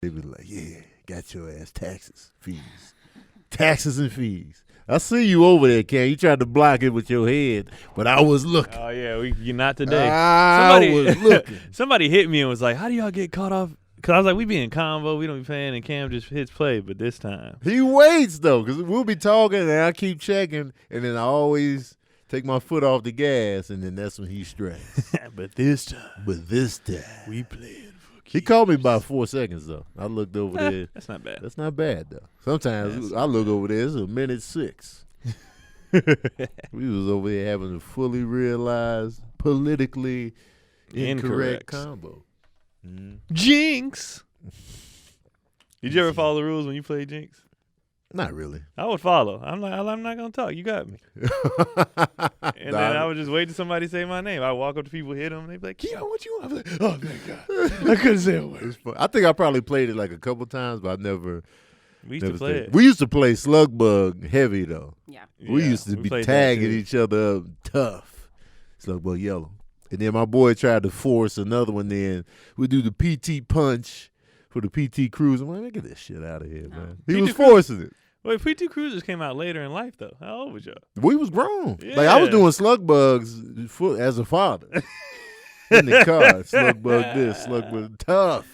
They be like, yeah, got your ass taxes, fees. Taxes and fees. I see you over there, Ken. You tried to block it with your head, but I was looking. Oh, yeah, you're not today. I was looking. Somebody hit me and was like, how do y'all get caught off? Because I was like, we be in convo, we don't be playing, and Cam just hits play, but this time. He waits, though, because we'll be talking, and I keep checking, and then I always take my foot off the gas, and then that's when he strikes. But this time, we playing for keeps. He called me about 4 seconds, though. I looked over there. That's not bad. That's not bad, though. Sometimes I look over there, it's a minute 6. We was over there having a fully realized, politically incorrect combo. Jinx. Did you ever follow the rules when you played Jinx? Not really. I would follow. I'm not gonna talk. You got me. And then I would just wait till somebody say my name. I walk up to people, hit them, and they be like, "Keon, what you want?" I'm like, "Oh, thank God, I couldn't say a word." I think I probably played it like a couple times, but I never. We used to play it. We used to play Slug Bug heavy though. Yeah. We used to be tagging each other up tough. Slug Bug Yellow, and then my boy tried to force another one. Then we do the PT punch for the PT Cruiser. I'm like, get this shit out of here, man. He was forcing it. Wait, PT Cruisers came out later in life, though. How old was y'all? We was grown. Yeah. Like, I was doing Slug Bugs as a father. In the car. Slug Bug this, Slug Bug tough.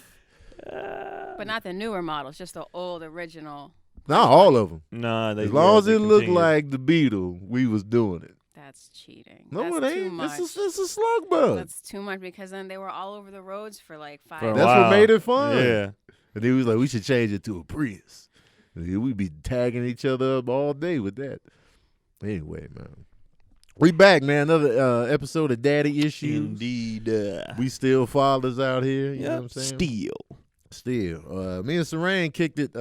But not the newer models, just the old original. Not all of them. Nah, as long as it looked like the Beetle, we was doing it. That's cheating. No, that's it ain't. Too much. It's a Slug Bug. That's too much because then they were all over the roads for like 5 That's years. what made it fun. Yeah. And he was like, we should change it to a Prius. We'd be tagging each other up all day with that. Anyway, man. We back, man. Another episode of Daddy Issues. Indeed. We still fathers out here. You know what I'm saying? Still. Me and Saran kicked it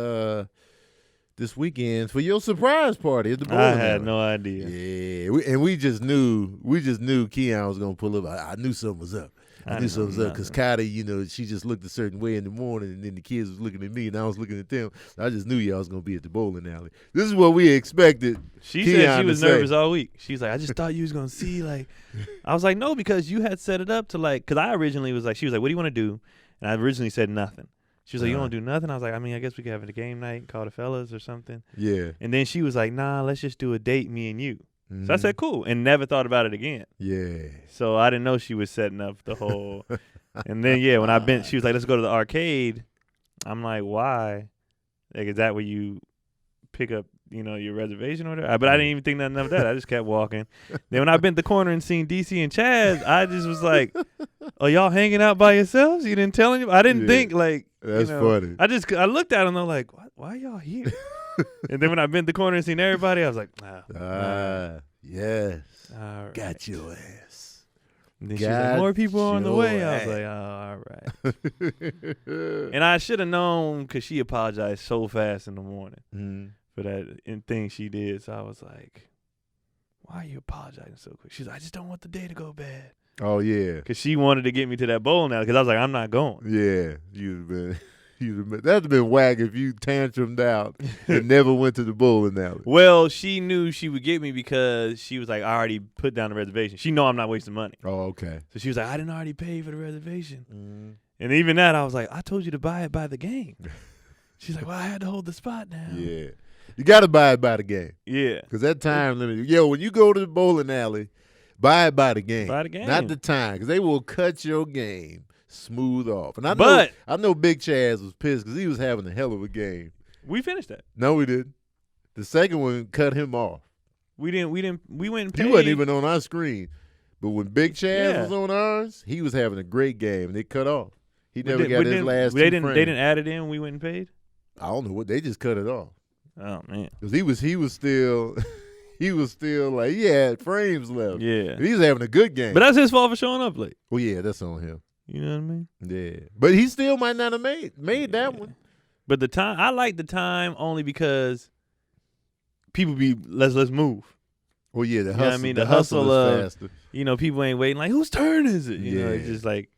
this weekend for your surprise party at the bowling alley. I had no idea. Yeah. We just knew Keon was going to pull up. I knew something was up. I knew something was up because Cotty, she just looked a certain way in the morning, and then the kids was looking at me, and I was looking at them. So I just knew y'all was going to be at the bowling alley. This is what we expected. She said she was nervous all week. She's like, I just thought you was going to see, like. I was like, no, because you had set it up to, like, because I originally was like, she was like, what do you want to do? And I originally said nothing. She was like, you don't want to do nothing? I was like, I mean, I guess we could have a game night and call the fellas or something. Yeah. And then she was like, nah, let's just do a date, me and you. Mm-hmm. So I said, cool, and never thought about it again. Yeah. So I didn't know she was setting up the whole. And then, when she was like, let's go to the arcade. I'm like, why? Like, is that where you pick up, your reservation order? But I didn't even think nothing of that. I just kept walking. Then when I bent the corner and seen DC and Chaz, I just was like, oh, y'all hanging out by yourselves? You didn't tell anybody? I didn't think, like. That's funny. I looked at them, and I'm like, why are y'all here? And then when I bent the corner and seen everybody, I was like, yes. All right. Got your ass. And then she's like, more people on the way. I was like, oh, all right. And I should have known because she apologized so fast in the morning for that thing she did. So I was like, why are you apologizing so quick? She's like, I just don't want the day to go bad. Oh, yeah. Because she wanted to get me to that bowling alley because I was like, I'm not going. Yeah. That'd have been whack if you tantrumed out and never went to the bowling alley. Well, she knew she would get me because she was like, I already put down the reservation. She know I'm not wasting money. Oh, okay. So she was like, I didn't already pay for the reservation. And even that, I was like, I told you to buy it by the game. She's like, well, I had to hold the spot now. Yeah. You got to buy it by the game. Yeah. Because that time limit. When you go to the bowling alley, buy it by the game. By the game. Not the time, because they will cut your game smooth off. And I know Big Chaz was pissed because he was having a hell of a game. We finished that. No, we didn't. The second one cut him off. We went and paid. He wasn't even on our screen. But when Big Chaz was on ours, he was having a great game, and they cut off. He never got his last two frames. They didn't add it in when we went and paid? I don't know what. They just cut it off. Oh, man. Because he was still like, he had frames left. Yeah. He was having a good game. But that's his fault for showing up late. Well, yeah, that's on him. You know what I mean? Yeah. But he still might not have made that one. But the time, I like the time only because people be, let's move. Well, yeah, the hustle. You know what I mean? The hustle is faster. People ain't waiting like, whose turn is it? You know, it's just like,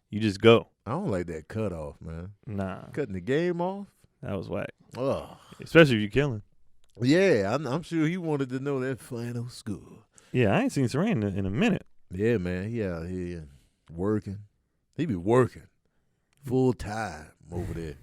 you just go. I don't like that cutoff, man. Nah. Cutting the game off? That was whack. Oh. Especially if you're killing. Yeah, I'm sure he wanted to know that final score. Yeah, I ain't seen Saran in a minute. Yeah, man. He out here working. He be working full time over there.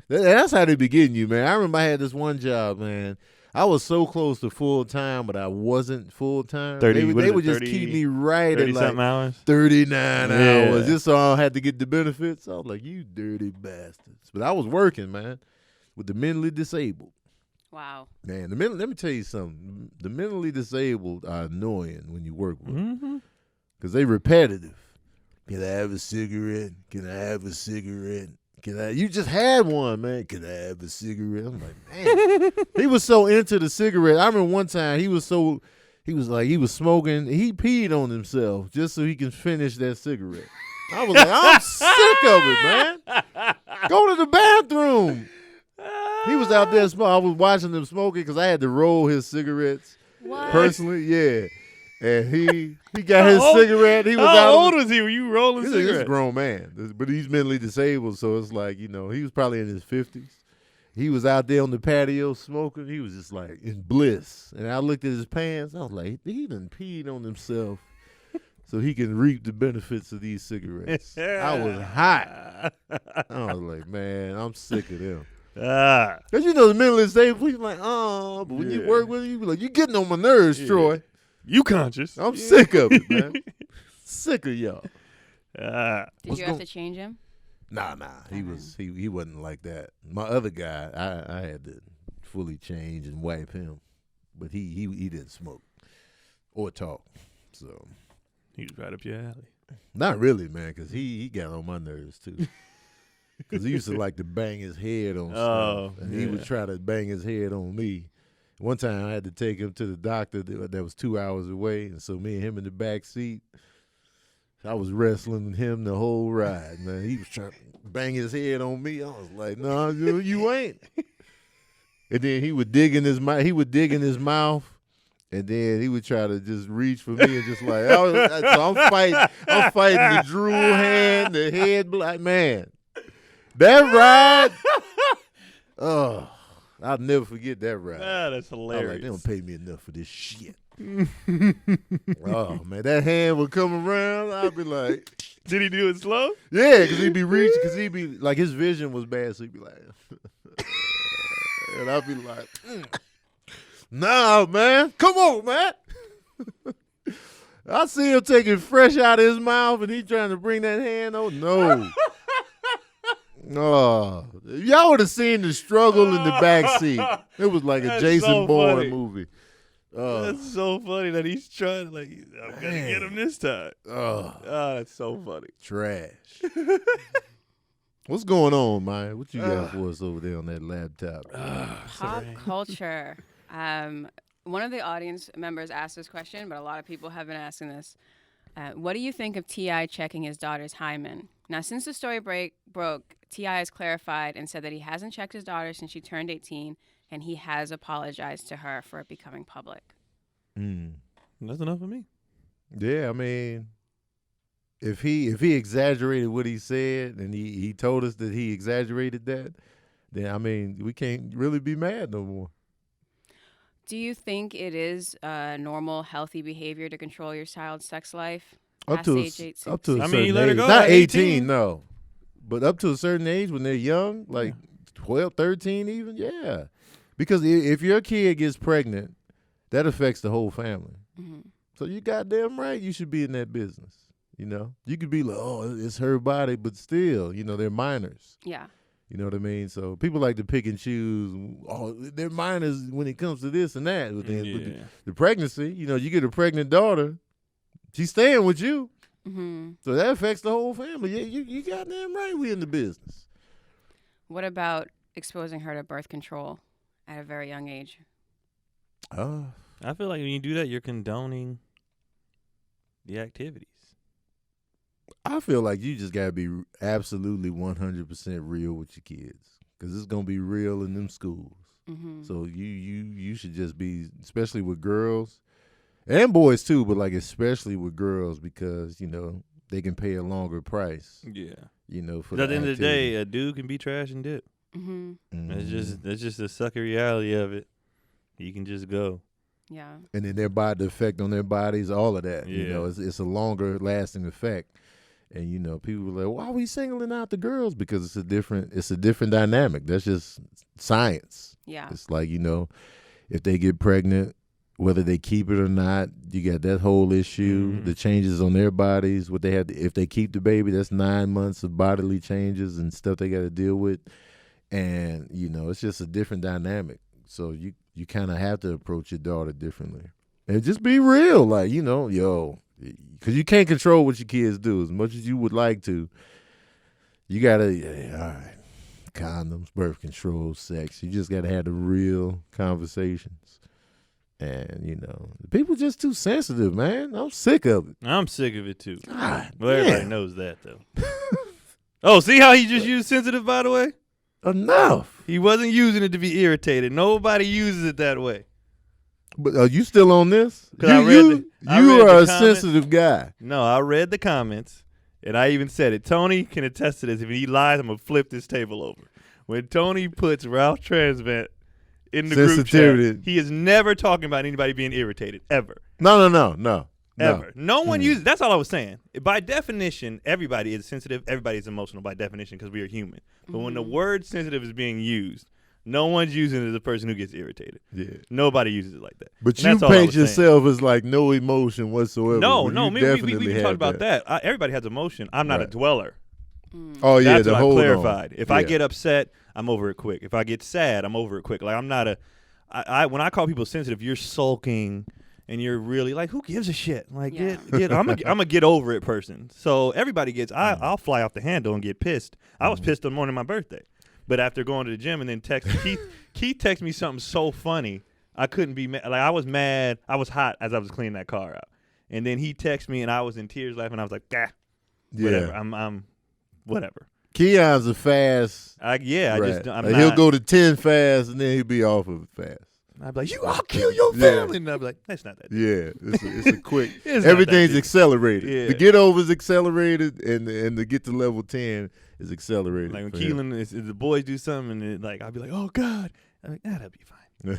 That's how they be getting you, man. I remember I had this one job, man. I was so close to full time, but I wasn't full time. 30. They would just keep me right at like hours. 39 hours, just so I had to get the benefits. I was like, you dirty bastards. But I was working, man, with the mentally disabled. Wow. Man, let me tell you something. The mentally disabled are annoying when you work with them because they repetitive. Can I have a cigarette? Can I have a cigarette? You just had one, man. Can I have a cigarette? I'm like, man. He was so into the cigarette. I remember one time he was smoking. He peed on himself just so he can finish that cigarette. I was like, I'm sick of it, man. Go to the bathroom. He was out there smoking. I was watching him smoking because I had to roll his cigarettes personally. Yeah. And he got his cigarette. He was How out old was he when you rolling cigarettes? He's a grown man, but he's mentally disabled, so it's like, he was probably in his 50s. He was out there on the patio smoking. He was just like in bliss. And I looked at his pants. I was like, he done peed on himself so he can reap the benefits of these cigarettes. I was hot. I was like, man, I'm sick of them. Because the mentally disabled, he's like, but when you work with him, you be like, you getting on my nerves, Troy. You conscious. I'm sick of it, man. Sick of y'all. Did you have to change him? Nah. He wasn't like that. My other guy, I had to fully change and wipe him. But he didn't smoke or talk. So he was right up your alley. Not really, man, because he got on my nerves too. Because he used to like to bang his head on stuff. And he would try to bang his head on me. One time I had to take him to the doctor that was 2 hours away, and so me and him in the back seat, I was wrestling him the whole ride, man. He was trying to bang his head on me. I was like, no, you ain't. And then he would dig in his mouth. And then he would try to just reach for me and just like, so I'm fighting the drool hand, the head black man. That ride, I'll never forget that ride. That's hilarious. I was like, they don't pay me enough for this shit. Oh, man, that hand would come around. I'd be like. Did he do it slow? Yeah, because he'd be reaching, because he'd be, like, his vision was bad, so he'd be like. And I'd be like, nah, man, come on, man. I see him taking fresh out of his mouth, and he trying to bring that hand. Oh, no. Oh, y'all would have seen the struggle in the back seat. It was like a Jason Bourne movie. That's so funny that he's trying, like, I'm going to get him this time. That's so funny. Trash. What's going on, man? What you got for us over there on that laptop? Pop culture. One of the audience members asked this question, but a lot of people have been asking this. What do you think of T.I. checking his daughter's hymen? Now, since the story broke, T.I. has clarified and said that he hasn't checked his daughter since she turned 18, and he has apologized to her for it becoming public. That's enough for me. Yeah, I mean, if he exaggerated what he said and he told us that he exaggerated that, then, I mean, we can't really be mad no more. Do you think it is normal, healthy behavior to control your child's sex life? Up to a certain you let her age. go Not at 18, no. But up to a certain age when they're young, like 12, 13 even, yeah. Because if your kid gets pregnant, that affects the whole family. Mm-hmm. So you goddamn right you should be in that business, You could be like, oh, it's her body, but still, they're minors. Yeah. You know what I mean? So people like to pick and choose. Oh, they're minors when it comes to this and that. But then the pregnancy, you get a pregnant daughter, she's staying with you. Mm-hmm. So that affects the whole family. Yeah, you goddamn right we in the business. What about exposing her to birth control at a very young age? I feel like when you do that, you're condoning the activities. I feel like you just got to be absolutely 100% real with your kids because it's going to be real in them schools. Mm-hmm. So you should just be, especially with girls and boys too, but like especially with girls because, they can pay a longer price. Yeah. For at the end of the day, a dude can be trash and dip. Mm-hmm. Mm-hmm. That's just the sucker reality of it. You can just go. Yeah. And then the effect on their bodies, all of that. Yeah. It's a longer lasting effect. And you know, people were like, "Why are we singling out the girls?" Because it's a different dynamic. That's just science. Yeah. It's like, you know, if they get pregnant, whether they keep it or not, you got that whole issue. The changes on their bodies, what they have to, if they keep the baby, that's 9 months of bodily changes and stuff they got to deal with. And you know, it's just a different dynamic. So you kind of have to approach your daughter differently, and just be real, like, you know, because you can't control what your kids do as much as you would like to. You gotta, all right, condoms, birth control, sex. You just gotta have the real conversations. And you know, people just too sensitive, man. I'm sick of it. I'm sick of it too. God, well, everybody knows that though. Oh, see how he just used sensitive, by the way? Enough. He wasn't using it to be irritated. Nobody uses it that way. But are you still on this? I read You are a comments. sensitive guy. No, I read the comments, and I even said it. Tony can attest to this. If he lies, I'm going to flip this table over. When Tony puts Ralph Transvent in the group chat, he is never talking about anybody being irritated, ever. No. Ever. No one uses. That's all I was saying. By definition, everybody is sensitive. Everybody is emotional by definition because we are human. But when the word sensitive is being used, no one's using it as a person who gets irritated. Yeah. Nobody uses it like that. But you paint yourself as like no emotion whatsoever. No. We talked about that. Everybody has emotion. I'm not a dweller. Oh yeah, that's the what whole I clarified. If I get upset, I'm over it quick. If I get sad, I'm over it quick. Like I'm not when I call people sensitive, you're sulking and you're really like, who gives a shit? Like I'm a get over it person. So everybody gets. I'll fly off the handle and get pissed. I was pissed on the morning of my birthday. But after going to the gym and then Keith texted me something so funny, I couldn't be mad. Like I was mad. I was hot as I was cleaning that car out. And then he texted me and I was in tears laughing. I was like, whatever. I'm whatever. Keon's a fast. He'll go to 10 fast and then he'll be off of it fast. I'd be like, I'll kill your family. And I'd be like, that's not that deep. Yeah, it's a quick. Everything's accelerated. Yeah. The get over is accelerated, and to get to level 10 is accelerated. Like when Keelan, if the boys do something, and I'd be like, oh God, I'm like, that'll be fine.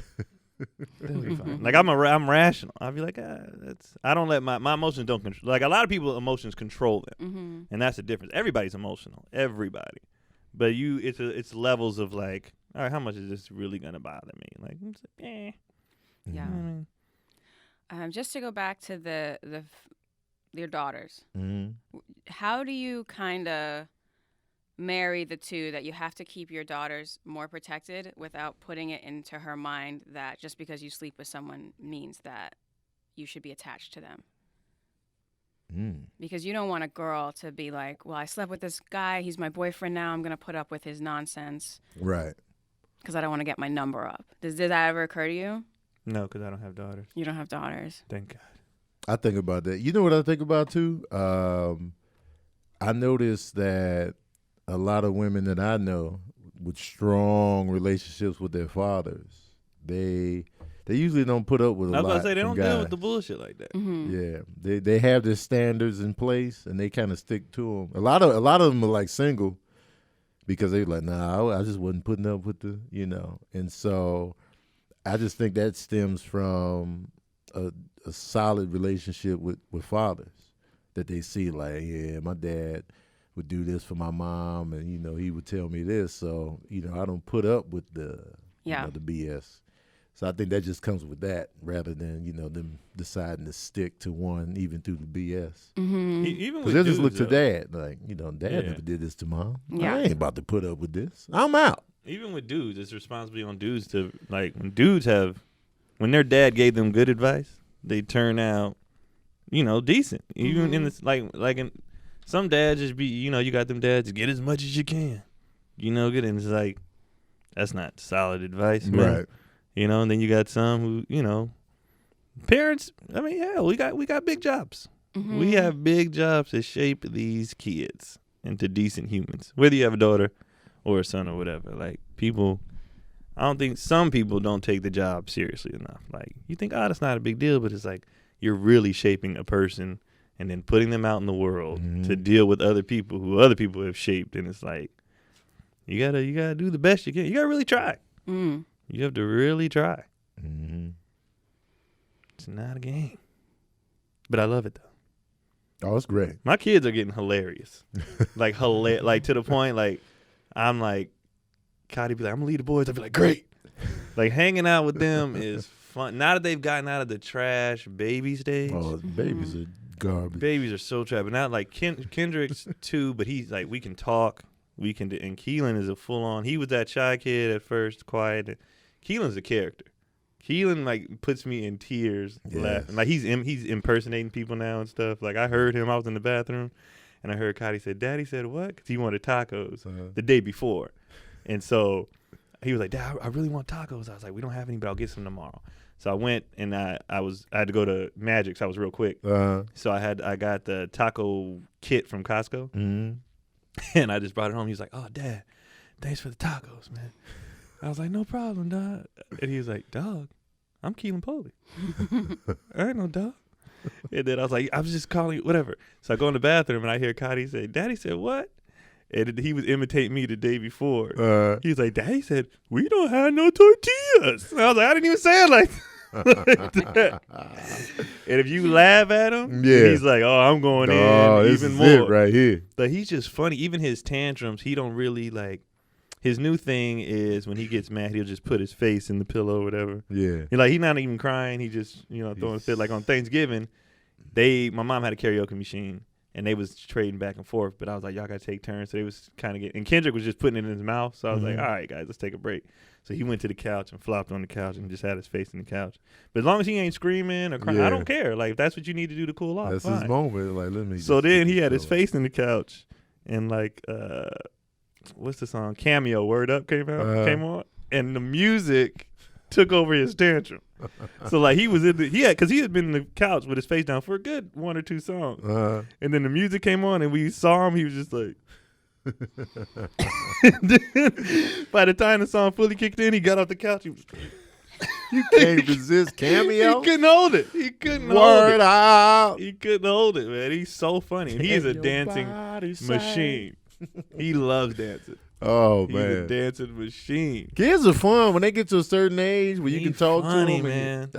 That'll be fine. Like I'm rational. I'd be like, I don't let my emotions don't control. Like a lot of people, emotions control them, and that's the difference. Everybody's emotional, everybody, but it's levels of like. All right, how much is this really gonna bother me? Like, yeah. Just to go back to your daughters, how do you kind of marry the two that you have to keep your daughters more protected without putting it into her mind that just because you sleep with someone means that you should be attached to them? Because you don't want a girl to be like, well, I slept with this guy, he's my boyfriend now, I'm gonna put up with his nonsense. Right. Because I don't want to get my number up. Did that ever occur to you? No, because I don't have daughters. You don't have daughters. Thank God. I think about that. You know what I think about too? I noticed that a lot of women that I know with strong relationships with their fathers, they usually don't put up with a lot. I was about to say, they don't deal with guys. the bullshit like that. Yeah, they have their standards in place and they kind of stick to them. A lot of them are like single. Because they were like, nah, I just wasn't putting up with the, you know. And so I just think that stems from a solid relationship with fathers that they see like, yeah, my dad would do this for my mom and, you know, he would tell me this. So, you know, I don't put up with the BS. So I think that just comes with that rather than, you know, them deciding to stick to one even through the BS. Even with they just look to dad like, you know, dad never did this to mom. I ain't about to put up with this. I'm out. Even with dudes, it's responsibility on dudes to, like, when their dad gave them good advice, they turn out, you know, decent. Even in this, like in some dads just be, you know, you got them dads, get as much as you can. You know, good. And it's like, that's not solid advice, man. Right. You know, and then you got some who, you know, parents, I mean, hell, we got big jobs. We have big jobs to shape these kids into decent humans, whether you have a daughter or a son or whatever. Like, I don't think some people don't take the job seriously enough. Like, you think, that's not a big deal, but it's like you're really shaping a person and then putting them out in the world to deal with other people who other people have shaped. And it's like, you gotta do the best you can. You gotta really try. You have to really try. It's not a game. But I love it, though. Oh, it's great. My kids are getting hilarious. Like to the point like I'm like, Cotty be like, I'm gonna lead the boys. I'd be like, great. Like hanging out with them is fun. Now that they've gotten out of the trash baby stage. Oh, babies are garbage. Babies are so trash. But now like Kendrick's too, but he's like, we can talk. We can do, and Keelan is a full on. He was that shy kid at first, quiet. Keelan's a character. Keelan like puts me in tears laughing. Like he's impersonating people now and stuff. Like I heard him. I was in the bathroom, and I heard Cotty said, "Daddy said what?" Because he wanted tacos the day before, and so he was like, "Dad, I really want tacos." I was like, "We don't have any, but I'll get some tomorrow." So I went and I had to go to Magic's. I was real quick, so I got the taco kit from Costco, and I just brought it home. He was like, "Oh, Dad, thanks for the tacos, man." I was like, "No problem, dog." And he was like, "Dog, I'm Keon Polee." I ain't no dog. And then I was like, "I was just calling you, whatever." So I go in the bathroom and I hear Cotty say, "Daddy said what?" And he was imitating me the day before. He was like, "Daddy said, we don't have no tortillas." And I was like, I didn't even say it like that. And if you laugh at him, he's like, "Oh, I'm going in even more." It right here. But he's just funny. Even his tantrums, he don't really like. His new thing is when he gets mad, he'll just put his face in the pillow or whatever. Yeah. He's not even crying. He just, throwing a fit. Like on Thanksgiving, my mom had a karaoke machine, and they was trading back and forth. But I was like, y'all got to take turns. So they was kind of getting, and Kendrick was just putting it in his mouth. So I was like, all right, guys, let's take a break. So he went to the couch and flopped on the couch and just had his face in the couch. But as long as he ain't screaming or crying, I don't care. Like, if that's what you need to do to cool off, that's fine. his moment. Like, let me. So then he had his face in the couch, and like, what's the song? Cameo, Word Up came on, and the music took over his tantrum. So like he was because he had been in the couch with his face down for a good one or two songs, and then the music came on and we saw him. He was just like. By the time the song fully kicked in, he got off the couch. He was. You can't resist Cameo. He couldn't hold it. He couldn't hold it. Out. He couldn't hold it, man. He's so funny. He's a dancing machine. He loves dancing. Oh, He's man. a dancing machine. Kids are fun when they get to a certain age where you can talk funny, to them. Man.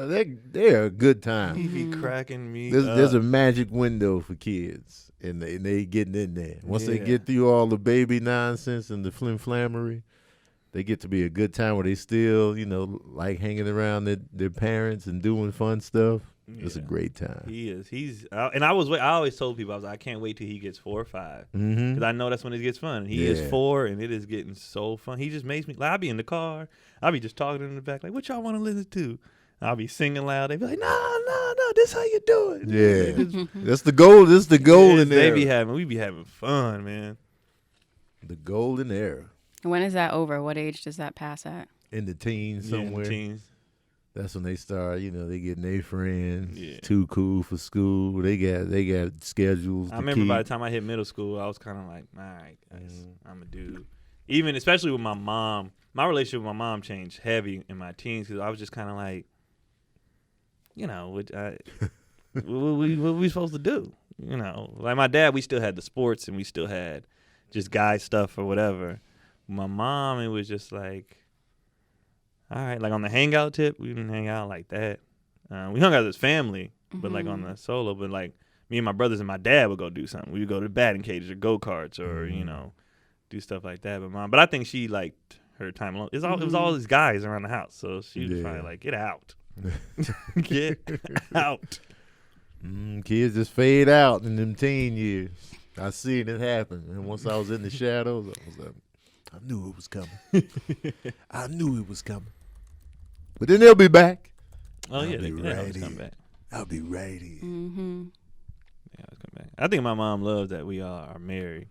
They're a good time. He be cracking me There's a magic window for kids, and they getting in there. Once they get through all the baby nonsense and the flim-flammery, they get to be a good time where they still, like hanging around their parents and doing fun stuff. Yeah. It's a great time. He is. I always told people, I was like, I can't wait till he gets 4 or 5. Because I know that's when it gets fun. He is 4, and it is getting so fun. He just makes me, like, I'll be in the car. I'll be just talking in the back, like, what y'all want to listen to? I'll be singing loud. They be like, no, this how you do it. Yeah. That's the goal. This is the golden era. We be having fun, man. The golden era. When is that over? What age does that pass at? In the teens somewhere. In the teens. That's when they start, they getting their friends. Yeah. Too cool for school. They got schedules. I remember by the time I hit middle school, I was kind of like, all right, guys, I'm a dude. Even especially with my mom, my relationship with my mom changed heavy in my teens because I was just kind of like, what we supposed to do? Like my dad, we still had the sports and we still had just guy stuff or whatever. My mom, it was just like, all right, like on the hangout tip, we didn't hang out like that. We hung out as family, but like on the solo, but like me and my brothers and my dad would go do something. We would go to batting cages or go-karts or, do stuff like that. But I think she liked her time alone. It was all these guys around the house, so she was probably like, get out. Get out. Kids just fade out in them teen years. I seen it happen. And once I was in the shadows, I was like, I knew it was coming. I knew it was coming. But then they'll be back. Oh, yeah, they always come back. I'll be ready. Mm-hmm. They always come back. I think my mom loves that we all are married.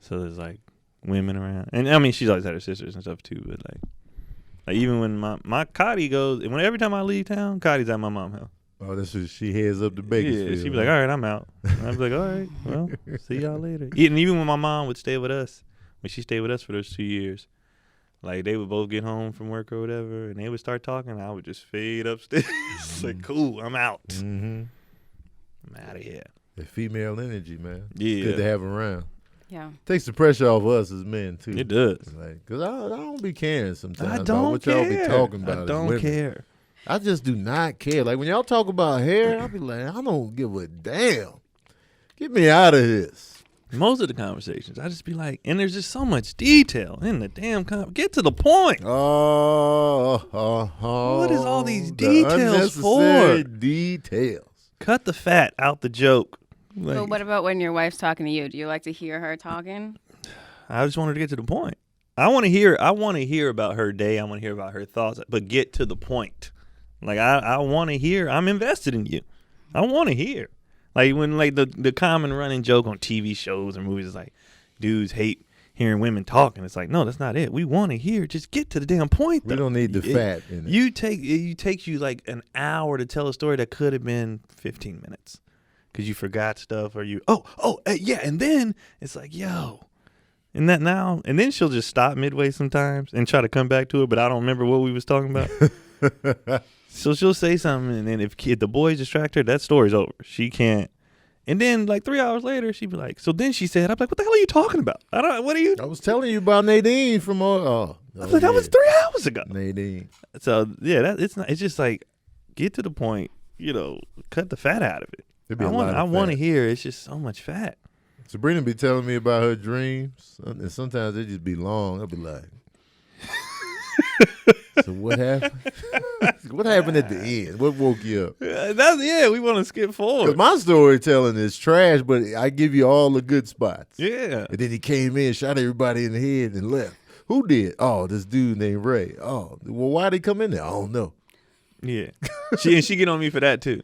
So there's, like, women around. And, I mean, she's always had her sisters and stuff, too. But, like even when my Cotty goes, and every time I leave town, Cotty's at my mom's house. Oh, that's what she heads up to Bakersfield. Yeah, she'd be like, all right, I'm out. And I was like, all right, well, see y'all later. And even when my mom would stay with us, when she stayed with us for those 2 years, like they would both get home from work or whatever, and they would start talking. I would just fade upstairs. Like, cool, I'm out. I'm out of here. The female energy, man. Yeah. It's good to have around. Yeah. Takes the pressure off us as men, too. It does. Because I don't be caring sometimes about what y'all be talking about. I don't care. I just do not care. Like when y'all talk about hair, I'll be like, I don't give a damn. Get me out of this. Most of the conversations, I just be like, and there's just so much detail in the damn get to the point. What is all these details for? Details. Cut the fat out the joke. Like, But what about when your wife's talking to you? Do you like to hear her talking? I just wanted to get to the point. I want to hear about her day. I want to hear about her thoughts, but get to the point. Like I want to hear. I'm invested in you. I want to hear. Like when like the common running joke on TV shows or movies is like, dudes hate hearing women talking. It's like, no, that's not it. We want to hear. Just get to the damn point. We don't need the fat in it. It takes you like an hour to tell a story that could have been 15 minutes because you forgot stuff or you yeah, and then it's like, yo. And that now, and then she'll just stop midway sometimes and try to come back to it, but I don't remember what we was talking about. So she'll say something, and then if the boys distract her, that story's over. She can't. And then like 3 hours later, she'd be like, so then she said, I'm like, what the hell are you talking about? I was telling you about Nadine from I was like, that was 3 hours ago. Nadine. So yeah, it's just like, get to the point, cut the fat out of it. I want to hear. It's just so much fat. Sabrina be telling me about her dreams, and sometimes they just be long. I'll be like, so what happened? What happened at the end? What woke you up? We want to skip forward. Because my storytelling is trash, but I give you all the good spots. Yeah. And then he came in, shot everybody in the head, and left. Who did? Oh, this dude named Ray. Oh, well, why'd he come in there? I don't know. Yeah. She get on me for that, too.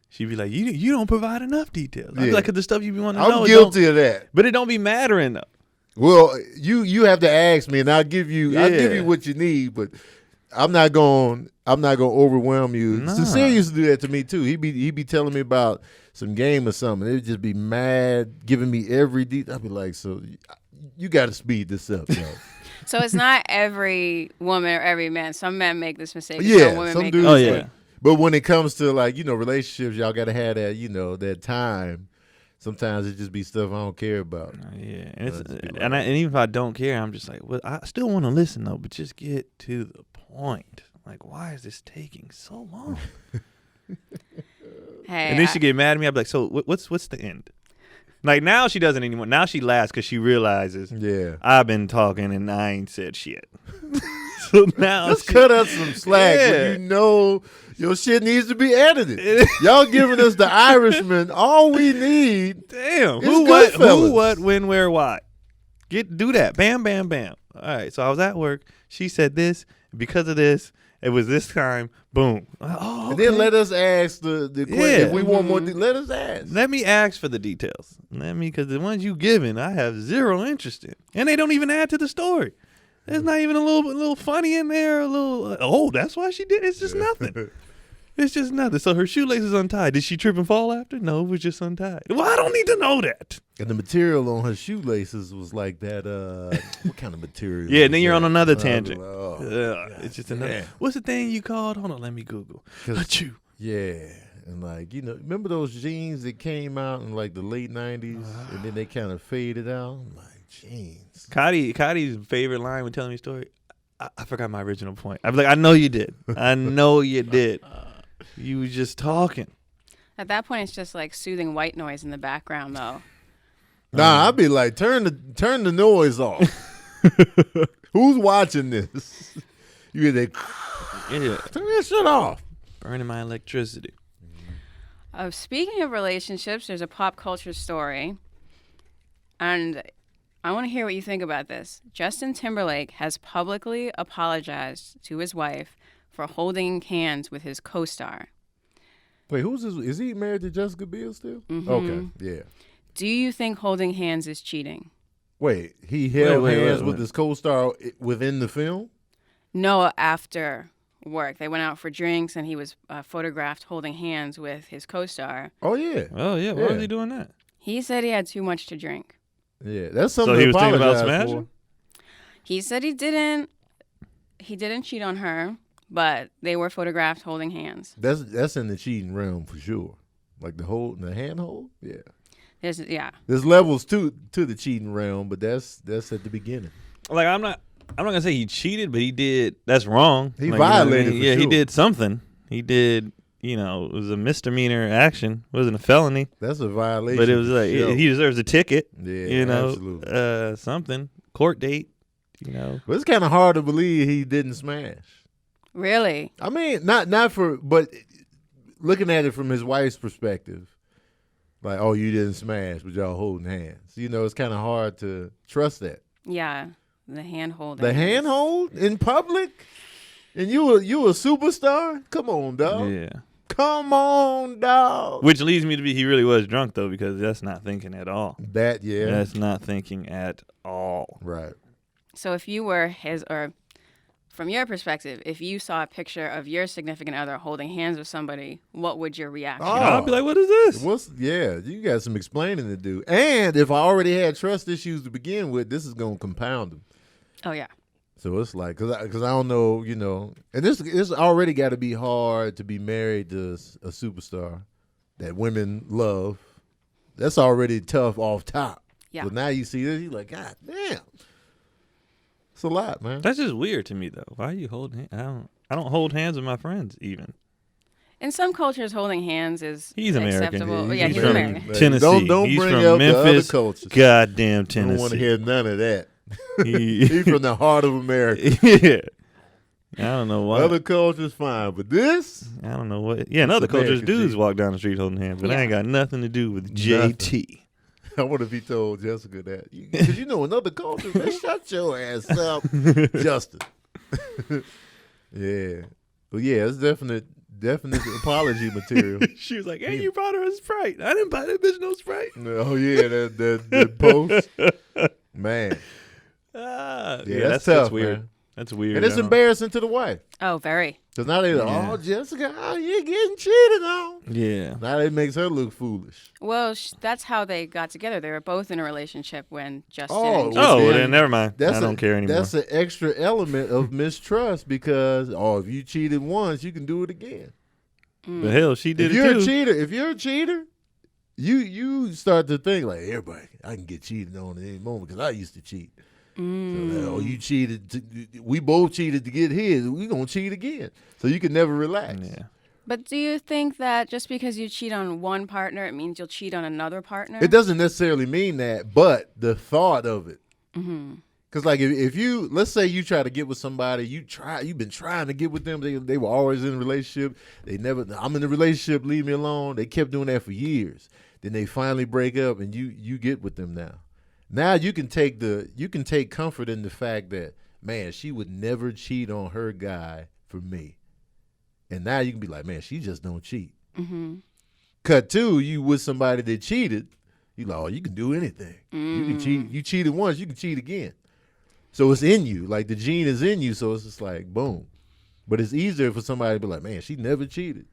She'd be like, you don't provide enough details. I'd be like, 'cause the stuff you be wanting to know. I'm guilty of that. But it don't be mattering, though. Well, you have to ask me, and I'll give you what you need, but I'm not going overwhelm you. Nah. Sincere used to do that to me too. He'd be telling me about some game or something. They'd just be mad, giving me every detail. I'd be like, so you got to speed this up, yo. So it's not every woman or every man. Some men make this mistake. Yeah, some women some make dudes. this mistake. But when it comes to like relationships, y'all got to have that that time. Sometimes it just be stuff I don't care about. Yeah, and even if I don't care, I'm just like, well, I still want to listen though, but just get to the point. Like, why is this taking so long? And then she get mad at me. I'm like, so what's the end? Like now she doesn't anymore. Now she laughs because she realizes, I've been talking and I ain't said shit. So now let's cut us some slack. When your shit needs to be edited. Y'all giving us the Irishman. All we need. Damn. Is Who, what, when, where, why? Do that. Bam, bam, bam. All right. So I was at work. She said this. Because of this, it was this time. Boom. Oh, okay. And then let us ask the question. If we want more, let us ask. Let me ask for the details. Because the ones you given, I have zero interest in. And they don't even add to the story. There's not even a little funny in there. A little, that's why she did. It's just nothing. It's just nothing. So her shoelace is untied. Did she trip and fall after? No, it was just untied. Well, I don't need to know that. And the material on her shoelaces was like that. What kind of material? Yeah, and then you're on another tangent. It's just another. Yeah. What's the thing you called? Hold on, let me Google. Achoo. Yeah. And like, remember those jeans that came out in like the late 90s and then they kind of faded out? I'm like, jeans. Cotty's favorite line when telling me a story, I forgot my original point. I was like, I know you did. I know you did. You was just talking. At that point, it's just like soothing white noise in the background, though. Nah, I'd be like, turn the noise off. Who's watching this? You hear that? Yeah. Turn that shit off. Burning my electricity. Speaking of relationships, there's a pop culture story, and I want to hear what you think about this. Justin Timberlake has publicly apologized to his wife for holding hands with his co-star. Wait, is he married to Jessica Biel still? Mm-hmm. Okay, yeah. Do you think holding hands is cheating? Wait, he held hands with his co-star within the film? No, after work. They went out for drinks, and he was photographed holding hands with his co-star. Oh, yeah. Why was he doing that? He said he had too much to drink. Yeah, that's something so he to was thinking about apologize smashing? for. He said he didn't cheat on her, but they were photographed holding hands. That's in the cheating realm for sure. Like the handhold? Yeah. There's levels to the cheating realm, but that's at the beginning. Like I'm not gonna say he cheated, but he did. That's wrong. He violated. He did something. He did it was a misdemeanor action. It wasn't a felony. That's a violation. But it was like he deserves a ticket. Yeah, absolutely. Something, court date. But it's kind of hard to believe he didn't smash. Really? I mean, but looking at it from his wife's perspective, like, oh, you didn't smash, but y'all holding hands. It's kind of hard to trust that. Yeah, the hand holding. The hand hold in public, and you a superstar? Come on, dog. Yeah. Come on, dog. Which leads me to he really was drunk though, because that's not thinking at all. That's not thinking at all. Right. So if you were from your perspective, if you saw a picture of your significant other holding hands with somebody, what would your reaction be? I'd be like, what is this? You got some explaining to do. And if I already had trust issues to begin with, this is going to compound them. Oh, yeah. So it's like, because I don't know, and this already got to be hard to be married to a superstar that women love. That's already tough off top. Yeah. So now you see this, you're like, God damn. It's a lot, man. That's just weird to me, though. Why are you holding hands? I don't hold hands with my friends, even. In some cultures, holding hands is He's American. acceptable. He's He's from American. Tennessee. Don't he's bring from up Memphis. the other cultures. Goddamn Tennessee. I don't want to hear none of that. He's from the heart of America. Yeah. I don't know why. Other cultures fine, but this? I don't know what. Yeah, in other cultures, dudes walk down the street holding hands, but I ain't got nothing to do with JT. I wonder if he told Jessica that. Because in other cultures, man, shut your ass up, Justin. Yeah. Well, yeah, it's definite apology material. She was like, hey, you brought her a Sprite. I didn't buy that bitch no Sprite. Oh, yeah, that post. Man. Yeah, that's tough, that's weird. man. That's weird. And it's embarrassing to the wife. Oh, very. Because now they're like, oh, Jessica, you're getting cheated on. Yeah. Now it makes her look foolish. Well, that's how they got together. They were both in a relationship when Justin. Well, then never mind. I don't care anymore. That's an extra element of mistrust because, if you cheated once, you can do it again. But hell, she did If you're a cheater, you start to think like, everybody, I can get cheated on at any moment because I used to cheat. So you cheated. We both cheated to get his. We gonna cheat again. So you can never relax. Yeah. But do you think that just because you cheat on one partner, it means you'll cheat on another partner? It doesn't necessarily mean that, but the thought of it. Because like if you, let's say you try to get with somebody, you've been trying to get with them. They were always in a relationship. I'm in a relationship. Leave me alone. They kept doing that for years. Then they finally break up, and you get with them now. Now you can take comfort in the fact that, man, she would never cheat on her guy for me. And now you can be like, man, she just don't cheat. Cut two, you with somebody that cheated, you like, oh, you can do anything. You can cheat. You cheated once, you can cheat again. So it's in you. Like the gene is in you, so it's just like, boom. But it's easier for somebody to be like, man, she never cheated.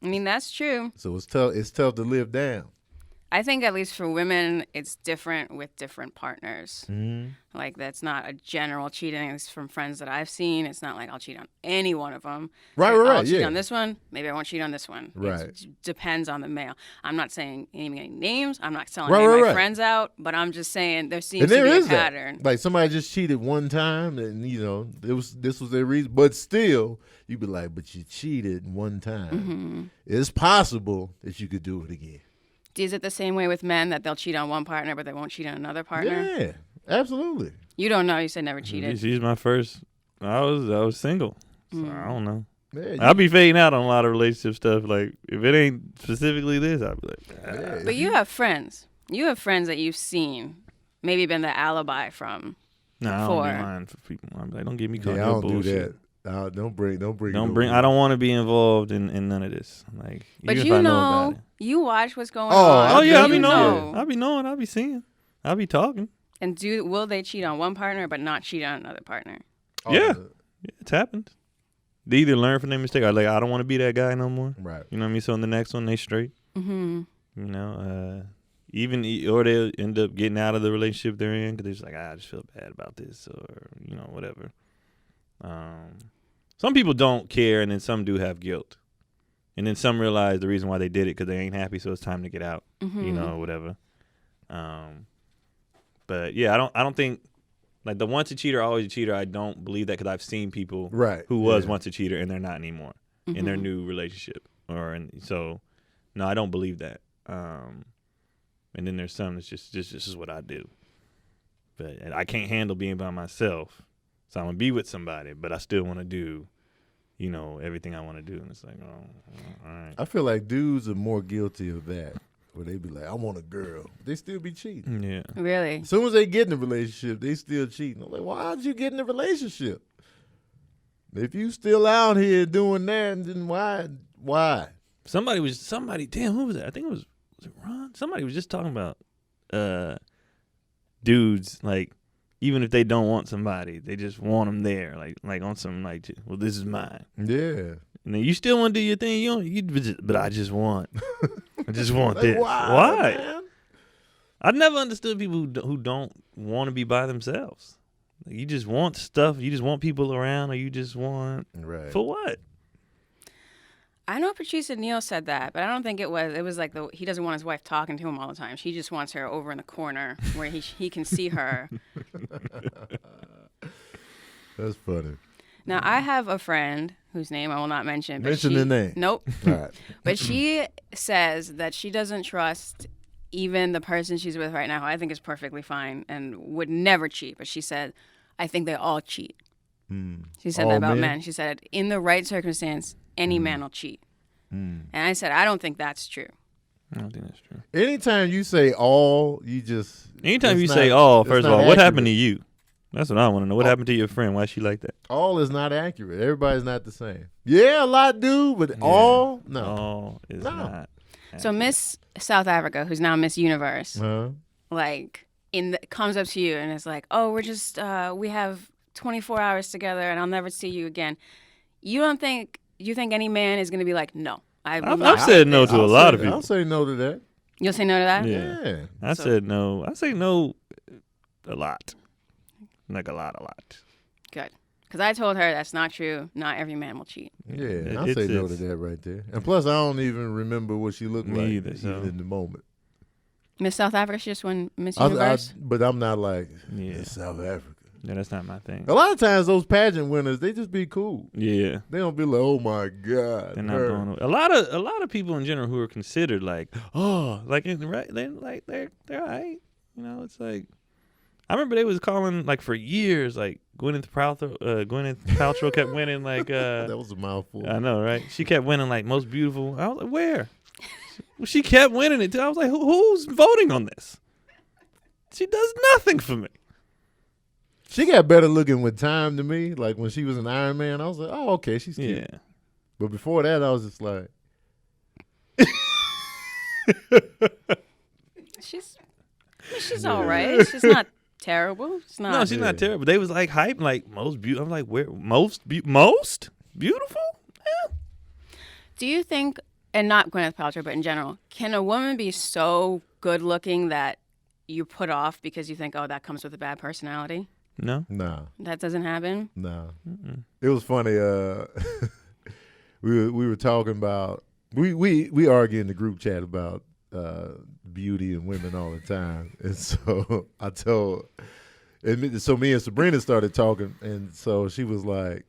I mean, that's true. So it's tough to live down. I think at least for women, it's different with different partners. Like that's not a general cheating. It's from friends that I've seen. It's not like I'll cheat on any one of them. Right. I'll cheat on this one. Maybe I won't cheat on this one. Right. It depends on the male. I'm not saying any names. I'm not selling any of my friends out. But I'm just saying there seems to be a pattern. Like somebody just cheated one time, and this was their reason. But still, you'd be like, but you cheated one time. It's possible that you could do it again. Is it the same way with men that they'll cheat on one partner, but they won't cheat on another partner? Yeah, absolutely. You don't know. You said never cheated. She's my first. I was single, so I don't know. Yeah, I'll be fading out on a lot of relationship stuff. Like if it ain't specifically this, I'll be like. But you have friends. You have friends that you've seen, maybe been the alibi from. No, I don't be lying for people. I'm like, don't get me caught in I don't bullshit. do that. Don't bring. I don't want to be involved in none of this. Like, but even if I know about it. You watch what's going on. Oh yeah, I'll be knowing. I'll be seeing. I'll be talking. And will they cheat on one partner but not cheat on another partner? Yeah, it's happened. They either learn from their mistake or like, I don't want to be that guy no more. Right. You know what I mean? So in the next one, they straight. You know, or they'll end up getting out of the relationship they're in because they're just like, I just feel bad about this, or whatever. Some people don't care, and then some do have guilt, and then some realize the reason why they did it because they ain't happy, so it's time to get out. Whatever. But yeah, I don't think like the once a cheater always a cheater. I don't believe that because I've seen people who was once a cheater and they're not anymore. in their new relationship. So, no, I don't believe that. And then there's some that's just this is what I do. But I can't handle being by myself, so I'm gonna be with somebody, but I still want to do, everything I want to do. And it's like, all right. I feel like dudes are more guilty of that, where they be like, I want a girl. They still be cheating. Yeah. Really? As soon as they get in a relationship, they still cheating. I'm like, why'd you get in a relationship? If you still out here doing that, then why? Damn, who was that? I think was it Ron? Somebody was just talking about dudes, like, even if they don't want somebody, they just want them there, like on some, like, well, this is mine. Yeah. And then you still want to do your thing, but I just want Like, this. why? Man? I never understood people who don't want to be by themselves. Like, you just want stuff, you just want people around, or you just want for what? I know Patrice Neal said that, but I don't think it was like he doesn't want his wife talking to him all the time. She just wants her over in the corner where he can see her. That's funny. Now, I have a friend whose name I will not mention. Mention the name. Nope. All right. But she says that she doesn't trust even the person she's with right now, who I think is perfectly fine and would never cheat. But she said, I think they all cheat. She said that about men. She said, in the right circumstance, any man will cheat. And I said, I don't think that's true. I don't think that's true. Anytime you say all, Anytime you say all, first of all, what accurate. happened to you? That's what I want to know. What happened to your friend? Why is she like that? All is not accurate. Everybody's not the same. Yeah, a lot do, but all, no. All is not. So Miss South Africa, who's now Miss Universe, Uh-huh. like comes up to you and is like, oh, we have 24 hours together and I'll never see you again. You think any man is going to be like, no. I've said no to a lot of people. I'll say no to that. You'll say no to that? Yeah. I said no. I say no a lot. Like a lot. Good. Because I told her that's not true. Not every man will cheat. Yeah, I'll say no to that right there. And plus, I don't even remember what she looked like either, even in the moment. Miss South Africa, she just won Miss Universe? But I'm not like, South Africa. Yeah, that's not my thing. A lot of times, those pageant winners, they just be cool. Yeah. They don't be like, oh, my God. They're not going a lot of people in general who are considered like, oh, like, right, they're all right. It's like, I remember they was calling, like, for years, like, Gwyneth Paltrow kept winning, like, that was a mouthful. I know, right? She kept winning, like, most beautiful. I was like, where? Well, she kept winning it, too. I was like, who's voting on this? She does nothing for me. She got better looking with time to me. Like, when she was an Iron Man, I was like, oh, okay, she's cute. Yeah. But before that, I was just like. She's all right. She's not terrible. It's not. No, she's not terrible. They was like hype, like most beautiful. I'm like, where most beautiful? Yeah. Do you think, and not Gwyneth Paltrow, but in general, can a woman be so good looking that you put off because you think, oh, that comes with a bad personality? No. Nah. That doesn't happen? Nah. It was funny. We were talking about we argue in the group chat about beauty and women all the time, and so I told, and so me and Sabrina started talking, and so she was like,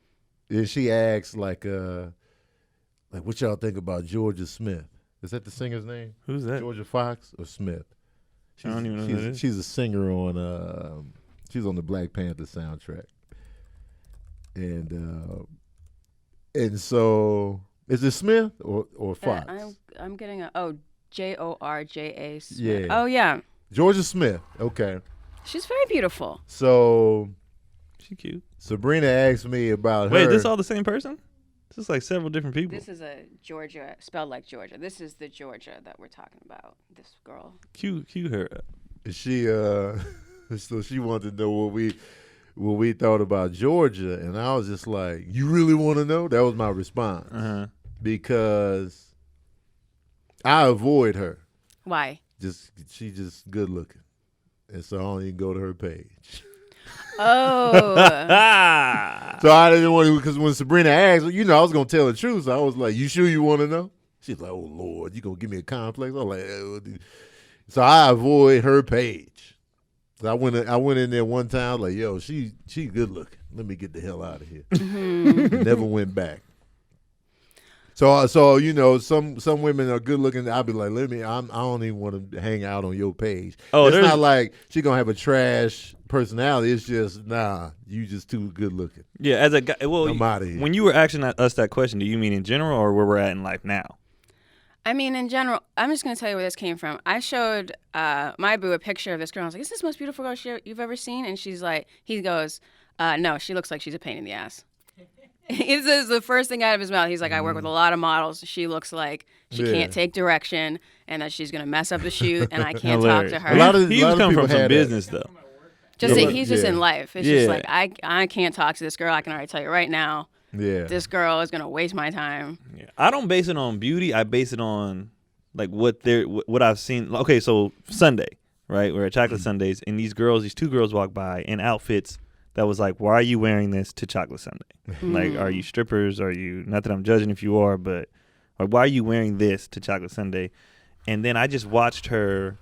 and she asked like what y'all think about Georgia Smith? Is that the singer's name? Who's that? Georgia Fox or Smith? I don't even know who that is. She's a singer on she's on the Black Panther soundtrack, and so is it Smith or Fox? I'm getting Georgia Smith. Yeah. Oh yeah. Georgia Smith. Okay. She's very beautiful. So She cute. Sabrina asked me about her. Wait, this all the same person? This is like several different people. This is a Georgia, spelled like Georgia. This is the Georgia that we're talking about. This girl. Cue her up. She so she wanted to know what we thought about Georgia, and I was just like, "You really want to know?" That was my response because I avoid her. Why? She's just good looking, and so I don't even go to her page. Oh. So I didn't want to, because when Sabrina asked, I was gonna tell the truth. So I was like, "You sure you want to know?" She's like, "Oh Lord, you gonna give me a complex?" I was like, so I avoid her page. So I went in there one time, like, "Yo, she good looking. Let me get the hell out of here." Never went back. So you know, some women are good looking. I'll be like, I don't even want to hang out on your page. Oh, it's not like she gonna have a trash personality. It's just you just too good looking. Yeah, as a guy. Well, I'm out of here. When you were asking us that question, do you mean in general or where we're at in life now? I mean, in general, I'm just going to tell you where this came from. I showed my boo a picture of this girl. I was like, is this the most beautiful girl you've ever seen? And he goes, no, she looks like she's a pain in the ass. This is the first thing out of his mouth. He's like, I work with a lot of models. She looks like she can't take direction and that she's going to mess up the shoot and I can't talk to her. He was coming from some business, though. He's just in life. It's just like, I can't talk to this girl. I can already tell you right now. Yeah. This girl is going to waste my time. Yeah. I don't base it on beauty. I base it on like what I've seen. Okay, so Sunday, right? We're at Chocolate Sundays and these two girls walk by in outfits that was like, why are you wearing this to Chocolate Sunday? Like, are you strippers? Are you, not that I'm judging if you are, but like, why are you wearing this to Chocolate Sunday? And then I just watched her.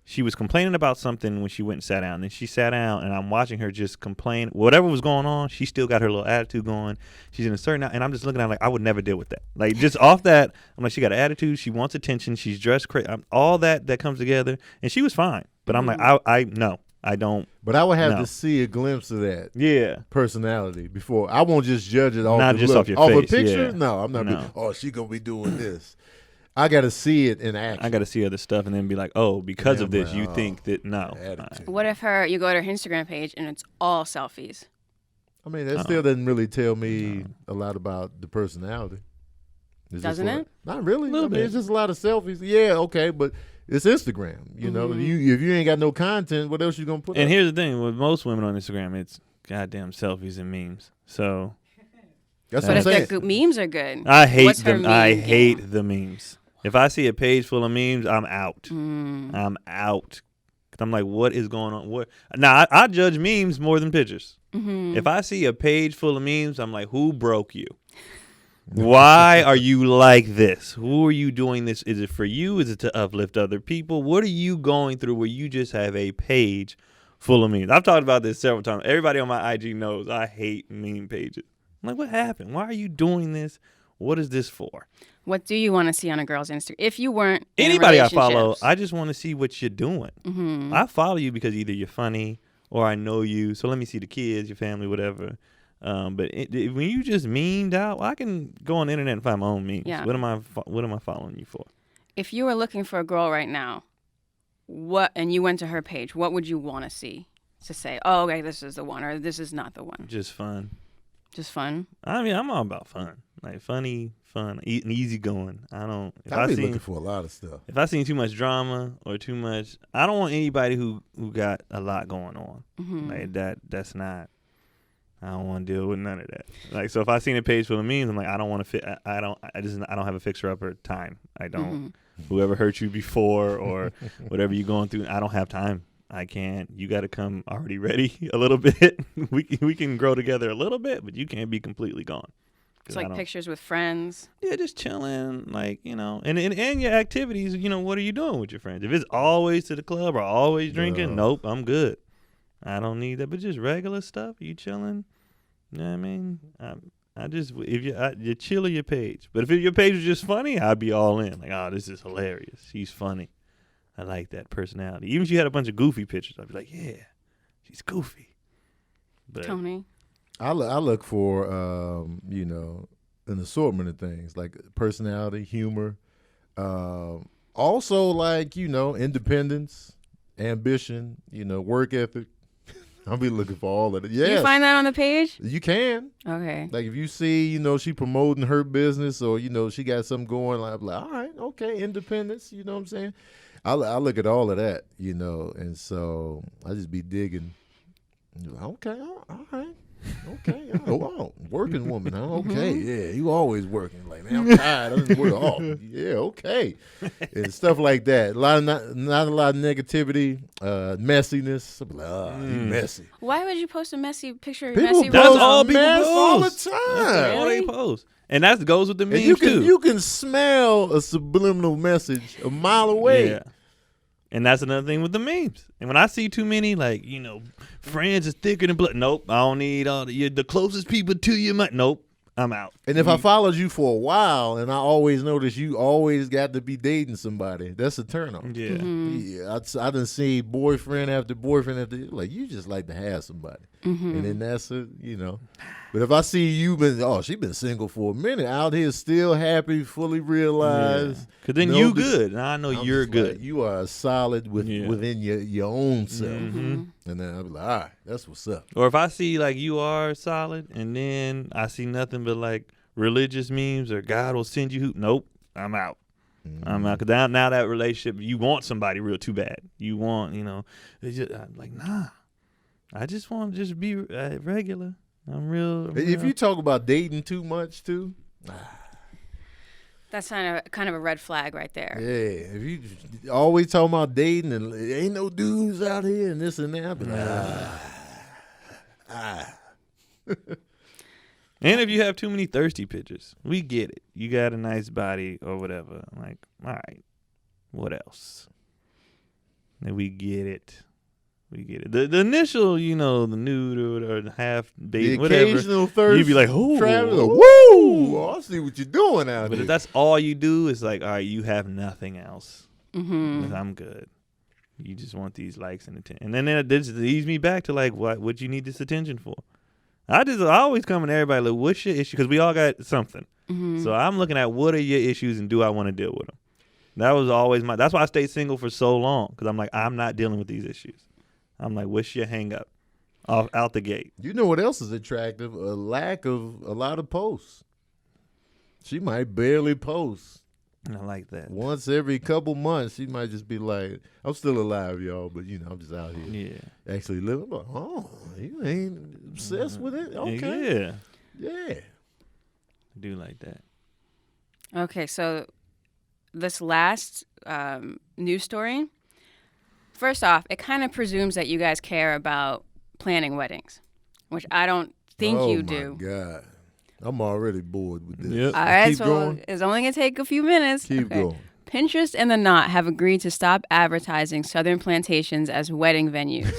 She was complaining about something when she went and sat down. And then she sat down, and I'm watching her just complain. Whatever was going on, she still got her little attitude going. She's in a certain, and I'm just looking at her like, I would never deal with that. Like, just off that, I'm like, she got an attitude. She wants attention. She's dressed crazy. All that comes together. And she was fine. But I'm like, I don't. But I would have to see a glimpse of that personality before. I won't just judge it off not the just look. off your off face. A picture. Yeah. No, I'm not. She gonna be doing this. I got to see it in action. I got to see other stuff and then be like, oh, because of this, you think that no. What if you go to her Instagram page and it's all selfies? I mean, that still doesn't really tell me a lot about the personality. Doesn't it? Not really. I mean, it's just a lot of selfies. Yeah, okay, but it's Instagram. You know, if you ain't got no content, what else you gonna put? And here's the thing: with most women on Instagram, it's goddamn selfies and memes. So that's what I'm saying. But if the memes are good, I hate them. I hate the memes. If I see a page full of memes, I'm out. I'm out. I'm like, what is going on? Now, I judge memes more than pictures. If I see a page full of memes, I'm like, who broke you? Why are you like this? Who are you doing this? Is it for you? Is it to uplift other people? What are you going through where you just have a page full of memes? I've talked about this several times. Everybody on my IG knows I hate meme pages. I'm like, what happened? Why are you doing this? What is this for? What do you want to see on a girl's Instagram? If you weren't anybody I follow, I just want to see what you're doing. I follow you because either you're funny or I know you. So let me see the kids, your family, whatever. But when you just memed out, I can go on the internet and find my own memes. Yeah. What am I following you for? If you were looking for a girl right now, and you went to her page, what would you want to see? To say, oh, okay, this is the one, or this is not the one. Just fun. Just fun. I mean, I'm all about fun, like funny, fun, easy going. I've been looking for a lot of stuff. If I seen too much drama or too much, I don't want anybody who got a lot going on. Like that. That's not. I don't want to deal with none of that. Like, so if I seen a page full of memes, I'm like, I don't want to fit. I don't have a fixer upper time. I don't. Whoever hurt you before or whatever you're going through, I don't have time. I can't. You got to come already ready a little bit. We can grow together a little bit, but you can't be completely gone. It's like pictures with friends. Yeah, just chilling, like, you know, and your activities. You know, what are you doing with your friends? If it's always to the club or always drinking, nope, I'm good. I don't need that. But just regular stuff, you chilling. You know what I mean? I just you chill your page. But if your page was just funny, I'd be all in. Like, oh, this is hilarious. She's funny. I like that personality. Even if you had a bunch of goofy pictures, I'd be like, yeah, she's goofy. But Tony, I look for you know, an assortment of things like personality, humor, also like, you know, independence, ambition, you know, work ethic. I'll be looking for all of it. Yes. You find that on the page? You can. Okay. Like if you see, you know, she promoting her business or, you know, she got something going, like, all right, okay, independence, you know what I'm saying? I look at all of that, you know, and so I just be digging. Okay, all right. Okay, oh, working woman, huh? Okay, yeah, you always working. Like, man, I'm tired. I didn't work off. Yeah, okay, and stuff like that. A lot of not a lot of negativity, messiness. I'm like, you messy. Why would you post a messy picture? Of People messy post that's all people mess post all the time. That's all they post, and that goes with the memes and too. You can smell a subliminal message a mile away. Yeah. And that's another thing with the memes. And when I see too many, like, you know, friends is thicker than blood. Nope, I don't need all the closest people to you. Nope, I'm out. And if I followed you for a while and I always noticed you always got to be dating somebody, that's a turn on. Yeah. Yeah, I done see boyfriend after boyfriend after, like, you just like to have somebody. And then that's it, you know. But if I see you she been single for a minute, out here still happy, fully realized. Because then you good, and I know you're good. Like, you are solid within your own self. And then I'll be like, all right, that's what's up. Or if I see like you are solid, and then I see nothing but like religious memes or God will send you. Nope, I'm out. I'm out. Because now that relationship, you want somebody real too bad. You want, I'm like, nah. I just want to just be regular. I'm real. If you talk about dating too much too, that's kind of a red flag right there. Yeah, if you always talking about dating and there ain't no dudes out here and this and that, I'll be like, And if you have too many thirsty pictures, we get it. You got a nice body or whatever. I'm like, all right, what else? And we get it. We get it. The initial, the nude or the half bait, whatever. Occasional thirst. You'd be like, oh, woo! I see what you're doing out But here. if that's all you do, it's like, all right, you have nothing else. I'm good. You just want these likes and attention. And then it just leads me back to like, what you need this attention for? I always come to everybody like, what's your issue? Because we all got something. So I'm looking at what are your issues and do I want to deal with them? That was always that's why I stayed single for so long. Because I'm like, I'm not dealing with these issues. I'm like, what's your hang up? Out the gate. You know what else is attractive? A lack of a lot of posts. She might barely post. I like that. Once every couple months, she might just be like, I'm still alive, y'all, but, I'm just out here actually living. Like, oh, you ain't obsessed with it? Okay. Yeah. I do like that. Okay, so this last news story, first off, it kind of presumes that you guys care about planning weddings, which I don't think you do. Oh, my God. I'm already bored with this. Yep. All right, Keep so going. it's only going to take a few minutes. Keep going. Pinterest and The Knot have agreed to stop advertising Southern plantations as wedding venues.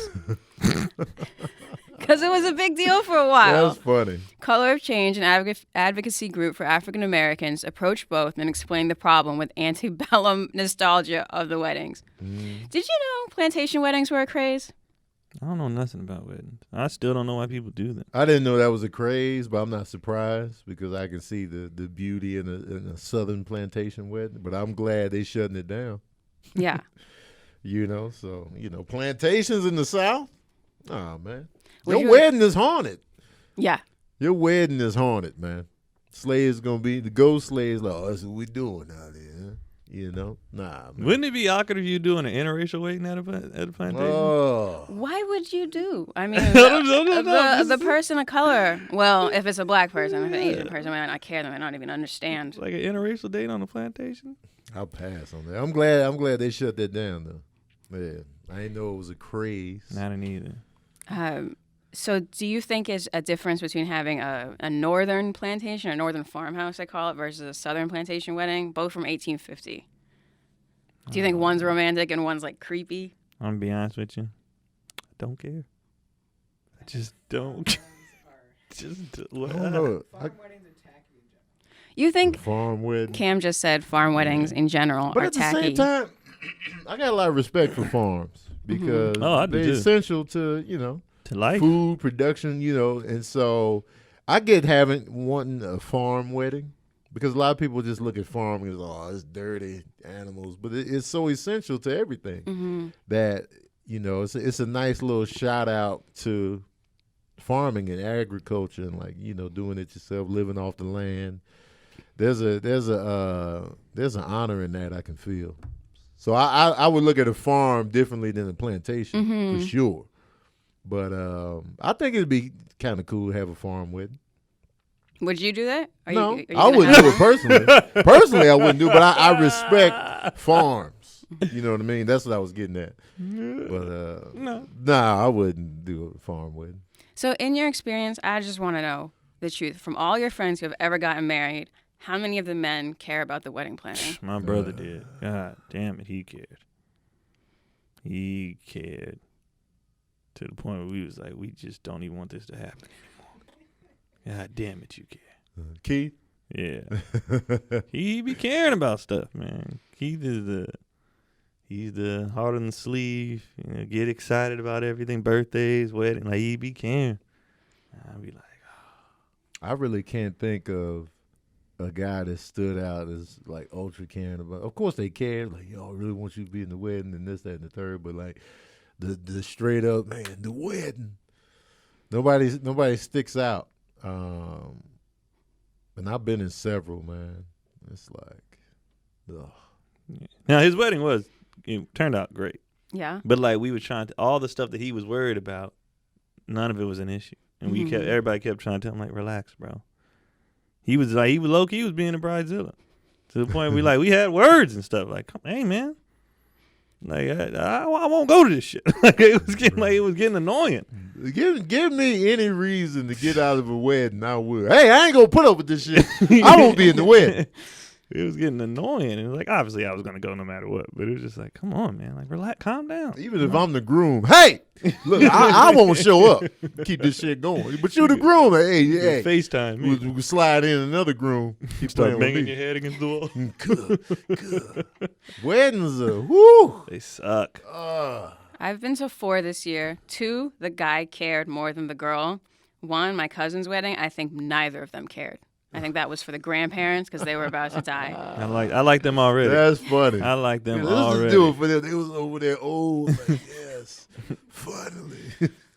Because it was a big deal for a while. That's funny. Color of Change, an advocacy group for African Americans, approached both and explained the problem with antebellum nostalgia of the weddings. Did you know plantation weddings were a craze? I don't know nothing about weddings. I still don't know why people do them. I didn't know that was a craze, but I'm not surprised because I can see the beauty in a Southern plantation wedding. But I'm glad they shutting it down. Yeah. Plantations in the South? Oh, man. Your wedding is haunted. Yeah. Your wedding is haunted, man. Sleigh is going to be, the ghost sleigh is like, oh, that's what we doing out here. Nah, man. Wouldn't it be awkward if you doing an interracial wedding at a plantation? Oh. Why would you do? I mean, the person of color, well, if it's a black person, if it's an Asian person, we might not care, they might not even understand. Like an interracial date on a plantation? I'll pass on that. I'm glad they shut that down, though. Yeah. I didn't know it was a craze. Not an either. So do you think is a difference between having a northern plantation, a northern farmhouse, I call it, versus a southern plantation wedding, both from 1850? Do you think one's romantic and one's like creepy? I'm going to be honest with you. I don't care. I just don't. I don't know. You think Farm wedding. Cam just said farm weddings in general But are at the tacky. same time, I got a lot of respect for farms because I do they're too. essential to, To life. food production, and so I get wanting a farm wedding because a lot of people just look at farming as, oh, it's dirty animals, but it's so essential to everything that, it's a nice little shout out to farming and agriculture and doing it yourself, living off the land. There's an honor in that I can feel. So I would look at a farm differently than a plantation for sure. But I think it'd be kind of cool to have a farm wedding. Would you do that? No, I wouldn't do it personally. Personally, I wouldn't do it, but I respect farms. You know what I mean? That's what I was getting at. But I wouldn't do a farm wedding. So in your experience, I just want to know the truth. From all your friends who have ever gotten married, how many of the men care about the wedding planning? My brother did. God damn it, he cared. He cared. To the point where we was like, we just don't even want this to happen anymore. God damn it, you care. Keith? Yeah. He be caring about stuff, man. Keith is he's the heart on the sleeve, get excited about everything, birthdays, wedding. Like, he be caring. I be like, I really can't think of a guy that stood out as like ultra caring about. Of course they care, like, I really want you to be in the wedding and this, that, and the third. But like the straight up, man, the wedding. Nobody sticks out. And I've been in several, man. It's like, ugh. yeah. Now his wedding turned out great. Yeah. But like, we were trying to, all the stuff that he was worried about, none of it was an issue. And everybody kept trying to tell him, like, relax, bro. He was low key, he was being a bridezilla. To the point we had words and stuff. Like, hey, man. Like, I won't go to this shit. Like, it was getting annoying. Give me any reason to get out of a wedding, I would. Hey, I ain't gonna put up with this shit. I won't be in the wedding. It was getting annoying. And it was like, obviously I was gonna go no matter what. But it was just like, come on, man. Like, relax, calm down. Even if I'm the groom, hey, look, I won't show up. Keep this shit going. But you the groom. Like, hey, FaceTime. We slide in another groom. Keep Start banging your head against the wall. Good. Weddings are, whoo. They suck. I've been to 4 this year. 2, the guy cared more than the girl. 1, my cousin's wedding, I think neither of them cared. I think that was for the grandparents because they were about to die. I like them already. That's funny. I like them let's already. Let's just do it for them. They was over there old. Like, yes, finally.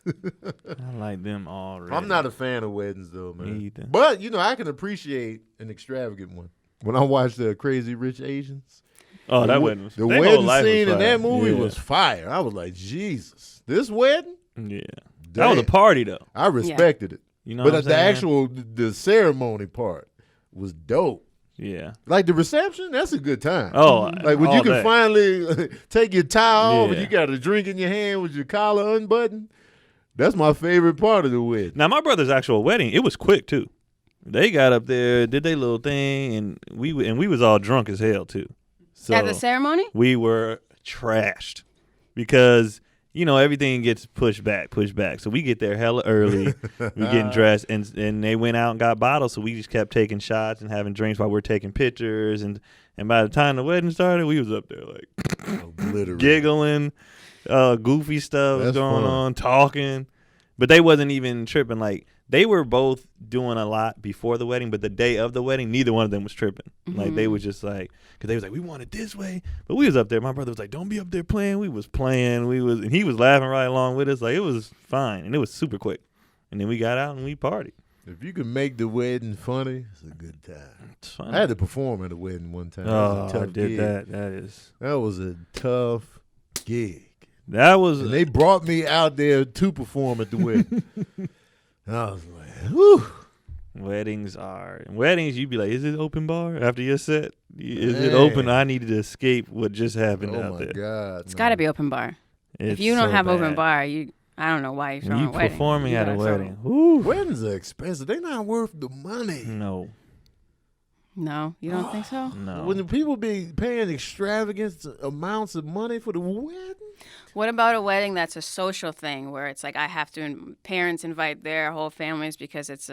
I like them already. I'm not a fan of weddings though, man. Me either. But I can appreciate an extravagant one. When I watched Crazy Rich Asians. Oh, that wedding was the wedding scene in that movie was fire. I was like, Jesus, this wedding? Yeah, damn. That was a party though. I respected it. You know, but the actual the ceremony part was dope. Yeah, like the reception, that's a good time. Oh, like when you can finally take your tie off and you got a drink in your hand with your collar unbuttoned. That's my favorite part of the wedding. Now my brother's actual wedding, it was quick too. They got up there, did their little thing, and we was all drunk as hell too. So at the ceremony, we were trashed because everything gets pushed back. So we get there hella early. We getting dressed, and they went out and got bottles. So we just kept taking shots and having drinks while we're taking pictures. And by the time the wedding started, we was up there like giggling, goofy stuff going on, talking. But they wasn't even tripping. Like, they were both doing a lot before the wedding, but the day of the wedding, neither one of them was tripping. Mm-hmm. Like, they was just like, because they was like, we want it this way. But we was up there. My brother was like, don't be up there playing. We was playing. And he was laughing right along with us. Like, it was fine. And it was super quick. And then we got out and we partied. If you can make the wedding funny, it's a good time. It's funny. I had to perform at a wedding one time. Oh, I did gig. That was a tough gig. And they brought me out there to perform at the wedding. And I was like, whew. Weddings, you'd be like, is it open bar after your set? Is it open? I needed to escape what just happened out there. Oh, my God. It's got to be open bar. If you don't have open bar, I don't know why you're throwing a wedding. Performing at a wedding. Weddings are expensive. They're not worth the money. No, you don't think so? No. When the people be paying extravagant amounts of money for the wedding? What about a wedding that's a social thing where it's like I have to parents invite their whole families because it's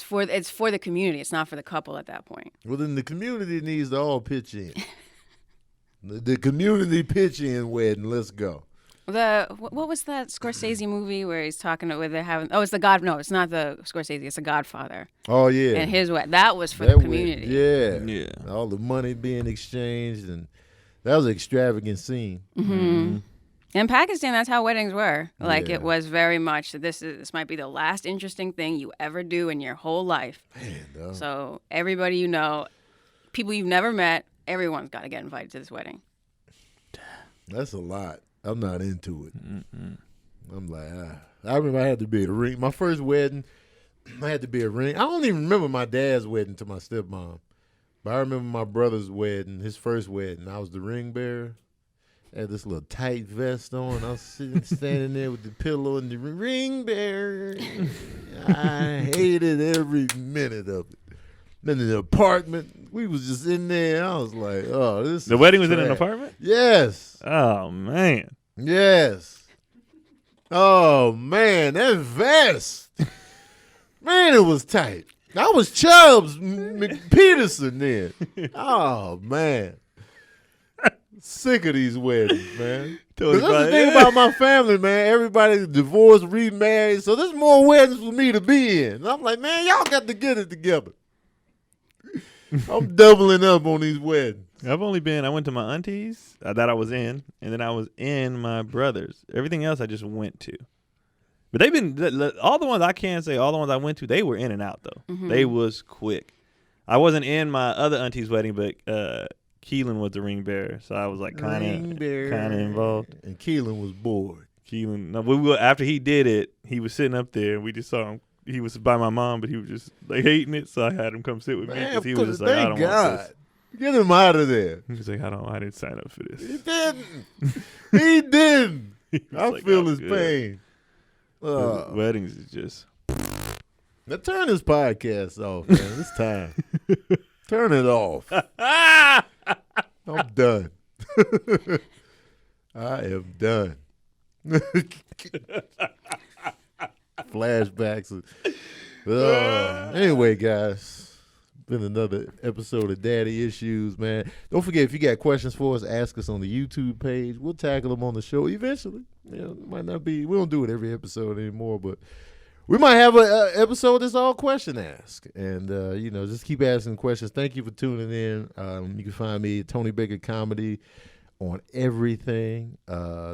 for the community. It's not for the couple at that point. Well, then the community needs to all pitch in. the community pitch in wedding. Let's go. What was that Scorsese movie where he's talking to where they're having? Oh, it's the God. No, it's not the Scorsese. It's the Godfather. Oh yeah. And his wedding. That was for the community. Yeah. All the money being exchanged, and that was an extravagant scene. Mm-hmm. In Pakistan, that's how weddings were. Like it was very much. This might be the last interesting thing you ever do in your whole life. Man, so everybody people you've never met, everyone's got to get invited to this wedding. That's a lot. I'm not into it. I'm like, I remember I had to be at a ring. My first wedding, I had to be a ring. I don't even remember my dad's wedding to my stepmom. But I remember my brother's wedding, his first wedding. I was the ring bearer. I had this little tight vest on. I was standing there with the pillow and the ring bearer. I hated every minute of it. Then in the apartment, we was just in there. I was like, oh, this The wedding was in an apartment? Yes. Oh, man. Yes. Oh, man, that vest. Man, it was tight. I was Chubbs McPeterson then. Oh, man. Sick of these weddings, man. 'Cause that's the thing about my family, man. Everybody divorced, remarried. So there's more weddings for me to be in. And I'm like, man, y'all got to get it together. I'm doubling up on these weddings. I went to my auntie's that I was in, and then I was in my brother's. Everything else I just went to. But they've been, all the ones I can say, all the ones I went to, they were in and out, though. Mm-hmm. They was quick. I wasn't in my other auntie's wedding, but Keelan was the ring bearer, so I was like kind of involved. And Keelan was bored. After he did it, he was sitting up there, and we just saw him. He was by my mom, but he was just like hating it, so I had him come sit with me because he was just like, I don't want this. Get him out of there. He was like, I didn't sign up for this. He didn't. He didn't. I feel his pain. Weddings is just. Now turn this podcast off, man. It's time. Turn it off. I'm done. I am done. Flashbacks. Anyway, guys. Been another episode of Daddy Issues, man. Don't forget, if you got questions for us, ask us on the YouTube page. We'll tackle them on the show eventually. It might not be, we don't do it every episode anymore, but we might have an episode that's all question ask. And, just keep asking questions. Thank you for tuning in. You can find me at Tony Baker Comedy on everything.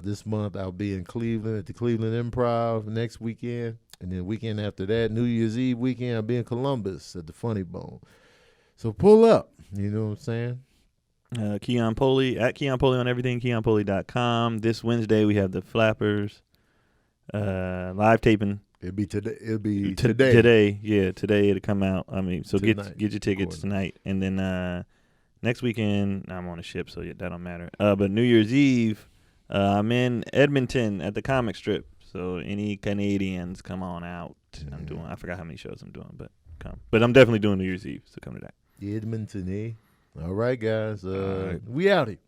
This month I'll be in Cleveland at the Cleveland Improv next weekend. And then weekend after that, New Year's Eve weekend, I'll be in Columbus at the Funny Bone. So pull up, you know what I'm saying? Keon Polee, at Keon Polee on everything, KeonPolee.com. This Wednesday we have the Flappers live taping. It'll be today. Today, yeah, today it'll come out. I mean, so get your tickets tonight, and then next weekend I'm on a ship, so that don't matter. But New Year's Eve, I'm in Edmonton at the comic strip. So any Canadians, come on out. I forgot how many shows I'm doing, but come. But I'm definitely doing New Year's Eve, so come to that. Edmonton, eh? All right, guys. We outie.